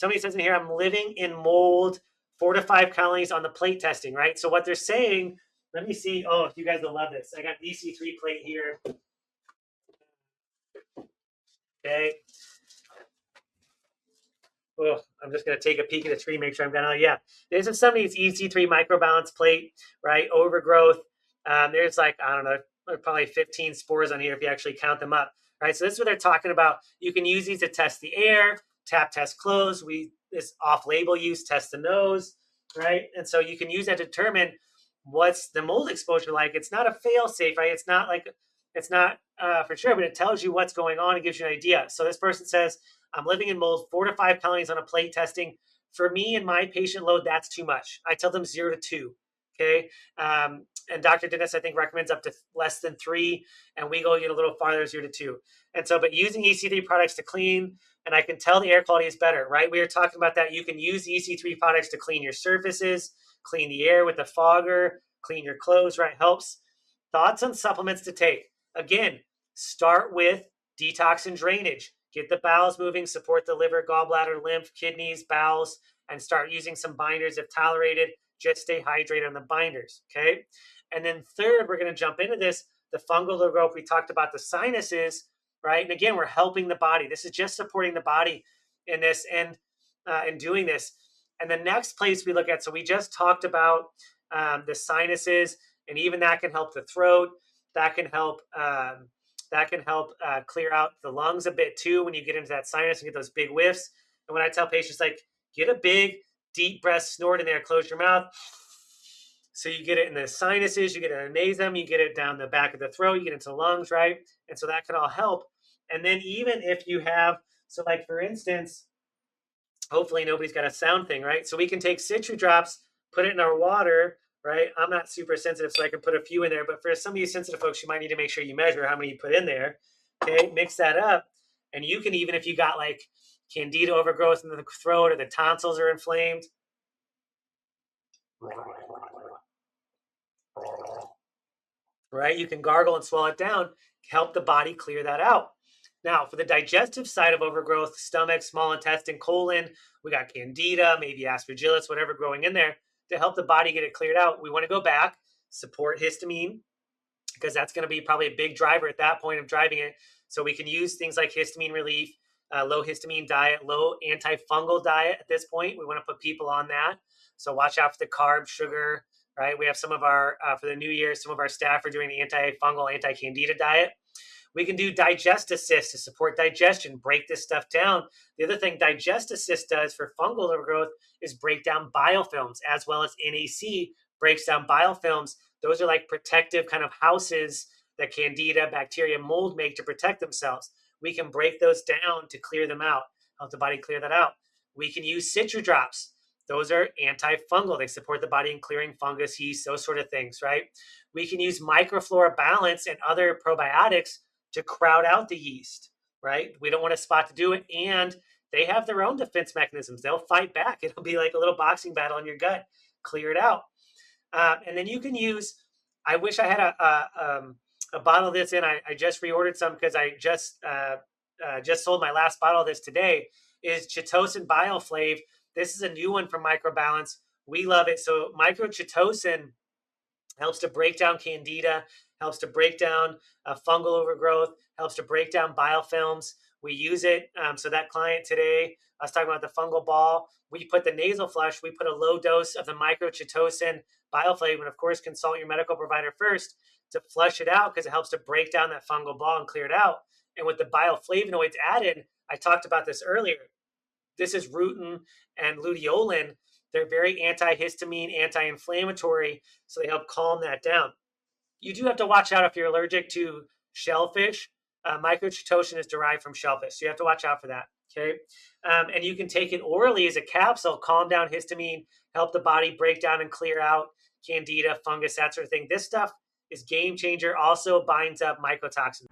somebody says in here, I'm living in mold, 4 to 5 colonies on the plate testing, right? So what they're saying, let me see. Oh, you guys will love this. I got EC3 plate here. Okay. Oh, I'm just going to take a peek at the tree, make sure I'm gonna, yeah. This is somebody's EC3 microbalance plate, right? Overgrowth. There's like, I don't know, probably 15 spores on here if you actually count them up, right? So this is what they're talking about. You can use these to test the air, tap, test, close. This off-label use, test the nose, right? And so you can use that to determine what's the mold exposure like. It's not a fail-safe, right? It's not for sure, but it tells you what's going on. It gives you an idea. So this person says, I'm living in mold, 4 to 5 colonies on a plate testing. For me and my patient load, that's too much. I tell them 0 to 2. Okay. And Dr. Dennis, I think, recommends up to less than 3. And we go a little farther, 0 to 2. And so, but using EC3 products to clean, and I can tell the air quality is better, right? We were talking about that. You can use EC3 products to clean your surfaces, clean the air with a fogger, clean your clothes, right? Helps. Thoughts on supplements to take. Again, start with detox and drainage. Get the bowels moving, support the liver, gallbladder, lymph, kidneys, bowels, and start using some binders if tolerated. Just stay hydrated on the binders, okay? And then third, we're going to jump into this, the fungal growth. We talked about the sinuses, right? And again, we're helping the body. This is just supporting the body in this and in doing this. And the next place we look at, so we just talked about the sinuses, and even that can help the throat. That can help clear out the lungs a bit too when you get into that sinus and get those big whiffs. And when I tell patients, like, get a big, deep breath, snort in there, close your mouth. So you get it in the sinuses, you get it in the nasum, you get it down the back of the throat, you get into the lungs, right? And so that can all help. And then even if you have, so like for instance, hopefully nobody's got a sound thing, right? So we can take citru drops, put it in our water, right? I'm not super sensitive, so I can put a few in there. But for some of you sensitive folks, you might need to make sure you measure how many you put in there. Okay, mix that up. And you can even, if you got like candida overgrowth in the throat or the tonsils are inflamed, right? You can gargle and swallow it down, help the body clear that out. Now, for the digestive side of overgrowth, stomach, small intestine, colon, we got candida, maybe aspergillus, whatever growing in there. To help the body get it cleared out, we want to go back, support histamine, because that's going to be probably a big driver at that point of driving it. So we can use things like histamine relief, low histamine diet, low antifungal diet at this point. We want to put people on that. So watch out for the carb, sugar, right? We have some of our, for the new year, some of our staff are doing the antifungal, anti-candida diet. We can do Digest Assist to support digestion, break this stuff down. The other thing Digest Assist does for fungal overgrowth is break down biofilms, as well as NAC breaks down biofilms. Those are like protective kind of houses that candida, bacteria, mold make to protect themselves. We can break those down to clear them out, help the body clear that out. We can use citru drops. Those are antifungal. They support the body in clearing fungus, yeast, those sort of things, right? We can use microflora balance and other probiotics to crowd out the yeast, right? We don't want a spot to do it. And they have their own defense mechanisms. They'll fight back. It'll be like a little boxing battle in your gut. Clear it out. And then you can use, I wish I had a bottle of this in. I just reordered some because I just sold my last bottle of this today, is Chitosan Bioflave. This is a new one from Microbalance. We love it. So microchitosan helps to break down candida, helps to break down fungal overgrowth, helps to break down biofilms. We use it. So that client today, I was talking about the fungal ball. We put the nasal flush. We put a low dose of the microchitosan bioflave, and of course, consult your medical provider first to flush it out because it helps to break down that fungal ball and clear it out. And with the bioflavonoids added, I talked about this earlier. This is rutin and luteolin. They're very antihistamine, anti-inflammatory, so they help calm that down. You do have to watch out if you're allergic to shellfish. Microchitosan is derived from shellfish, so you have to watch out for that, okay? And you can take it orally as a capsule, calm down histamine, help the body break down and clear out candida, fungus, that sort of thing. This stuff is game changer, also binds up mycotoxins.